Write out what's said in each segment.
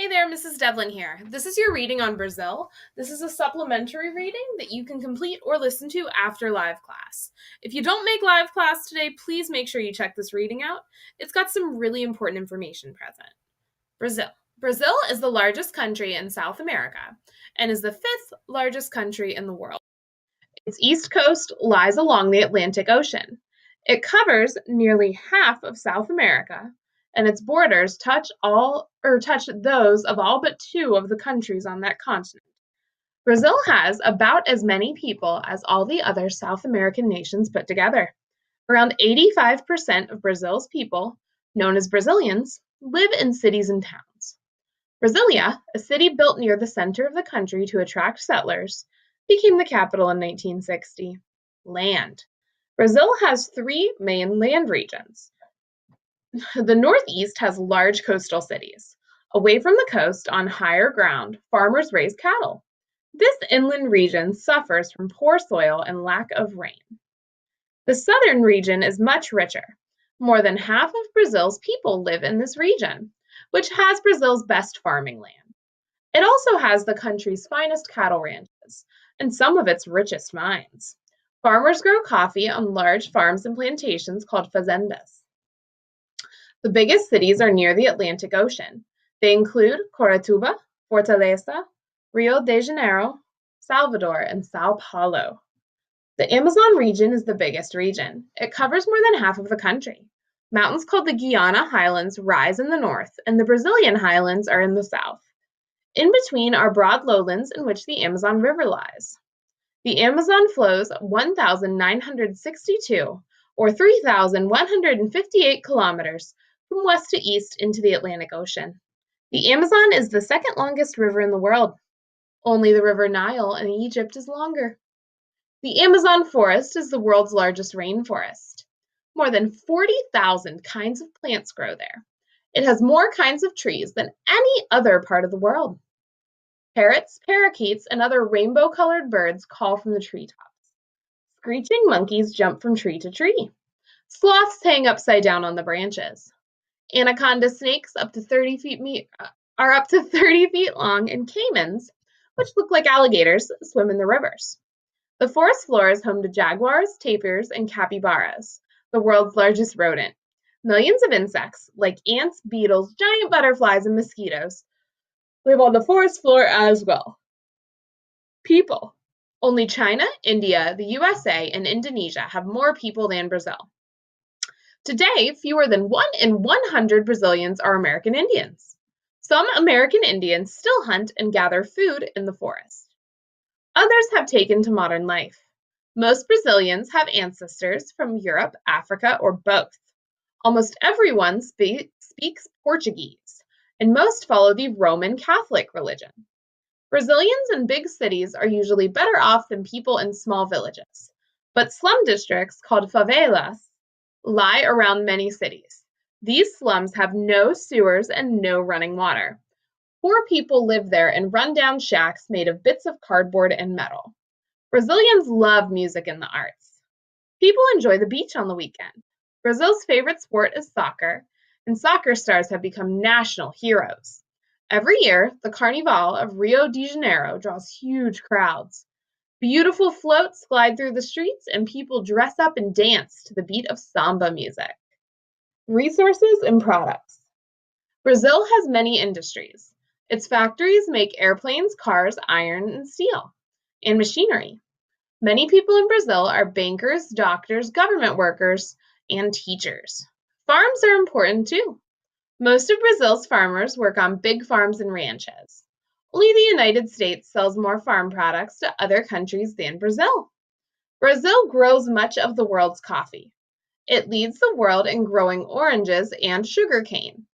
Hey there, Mrs. Devlin here. This is your reading on Brazil. This is a supplementary reading that you can complete or listen to after live class. If you don't make live class today, please make sure you check this reading out. It's got some really important information present. Brazil. Brazil is the largest country in South America and is the fifth largest country in the world. Its east coast lies along the Atlantic Ocean. It covers nearly half of South America, and its borders touch those of all but two of the countries on that continent. Brazil has about as many people as all the other South American nations put together. Around 85% of Brazil's people, known as Brazilians, live in cities and towns. Brasilia, a city built near the center of the country to attract settlers, became the capital in 1960. Land. Brazil has three main land regions. The Northeast has large coastal cities. Away from the coast, on higher ground, farmers raise cattle. This inland region suffers from poor soil and lack of rain. The southern region is much richer. More than half of Brazil's people live in this region, which has Brazil's best farming land. It also has the country's finest cattle ranches and some of its richest mines. Farmers grow coffee on large farms and plantations called fazendas. The biggest cities are near the Atlantic Ocean. They include Curitiba, Fortaleza, Rio de Janeiro, Salvador, and Sao Paulo. The Amazon region is the biggest region. It covers more than half of the country. Mountains called the Guiana Highlands rise in the north, and the Brazilian Highlands are in the south. In between are broad lowlands in which the Amazon River lies. The Amazon flows 1,962, or 3,158 kilometers, from west to east into the Atlantic Ocean. The Amazon is the second longest river in the world. Only the River Nile in Egypt is longer. The Amazon forest is the world's largest rainforest. More than 40,000 kinds of plants grow there. It has more kinds of trees than any other part of the world. Parrots, parakeets, and other rainbow-colored birds call from the treetops. Screeching monkeys jump from tree to tree. Sloths hang upside down on the branches. Anaconda snakes are up to 30 feet long, and caimans, which look like alligators, swim in the rivers. The forest floor is home to jaguars, tapirs, and capybaras, the world's largest rodent. Millions of insects, like ants, beetles, giant butterflies, and mosquitoes, live on the forest floor as well. People. Only China, India, the USA, and Indonesia have more people than Brazil. Today, fewer than 1 in 100 Brazilians are American Indians. Some American Indians still hunt and gather food in the forest. Others have taken to modern life. Most Brazilians have ancestors from Europe, Africa, or both. Almost everyone speaks Portuguese, and most follow the Roman Catholic religion. Brazilians in big cities are usually better off than people in small villages, but slum districts, called favelas, lie around many cities. These slums have no sewers and no running water. Poor people live there in run-down shacks made of bits of cardboard and metal. Brazilians love music and the arts. People enjoy the beach on the weekend. Brazil's favorite sport is soccer, and soccer stars have become national heroes. Every year, the Carnival of Rio de Janeiro draws huge crowds. Beautiful floats glide through the streets, and people dress up and dance to the beat of samba music. Resources and products. Brazil has many industries. Its factories make airplanes, cars, iron, and steel, and machinery. Many people in Brazil are bankers, doctors, government workers, and teachers. Farms are important too. Most of Brazil's farmers work on big farms and ranches. Only the United States sells more farm products to other countries than Brazil. Brazil grows much of the world's coffee. It leads the world in growing oranges and sugarcane.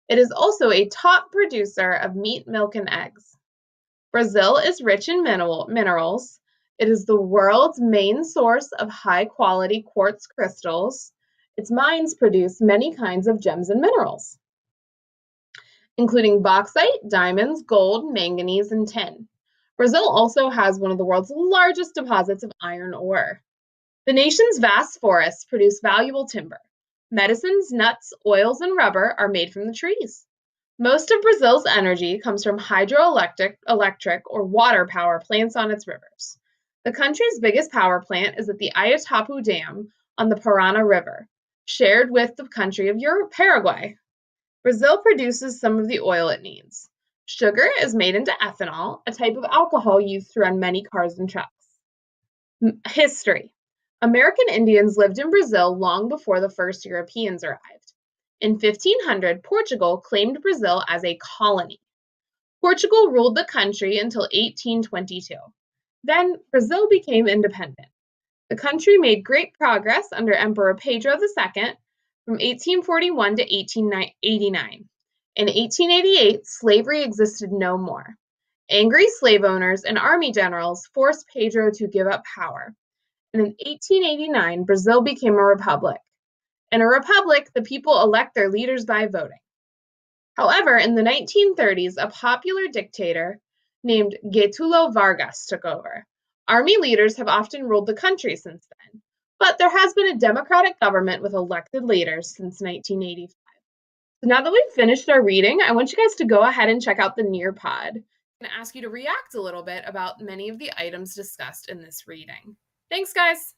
It is also a top producer of meat, milk, and eggs. Brazil is rich in minerals. It is the world's main source of high-quality quartz crystals. Its mines produce many kinds of gems and minerals, including bauxite, diamonds, gold, manganese, and tin. Brazil also has one of the world's largest deposits of iron ore. The nation's vast forests produce valuable timber. Medicines, nuts, oils, and rubber are made from the trees. Most of Brazil's energy comes from electric or water power plants on its rivers. The country's biggest power plant is at the Itaipu Dam on the Parana River, shared with the country of Paraguay. Brazil produces some of the oil it needs. Sugar is made into ethanol, a type of alcohol used to run many cars and trucks. History. American Indians lived in Brazil long before the first Europeans arrived. In 1500, Portugal claimed Brazil as a colony. Portugal ruled the country until 1822. Then Brazil became independent. The country made great progress under Emperor Pedro II from 1841 to 1889. In 1888, slavery existed no more. Angry slave owners and army generals forced Pedro to give up power. And in 1889, Brazil became a republic. In a republic, the people elect their leaders by voting. However, in the 1930s, a popular dictator named Getúlio Vargas took over. Army leaders have often ruled the country since then, but there has been a democratic government with elected leaders since 1985. So now that we've finished our reading, I want you guys to go ahead and check out the Nearpod and ask you to react a little bit about many of the items discussed in this reading. Thanks, guys.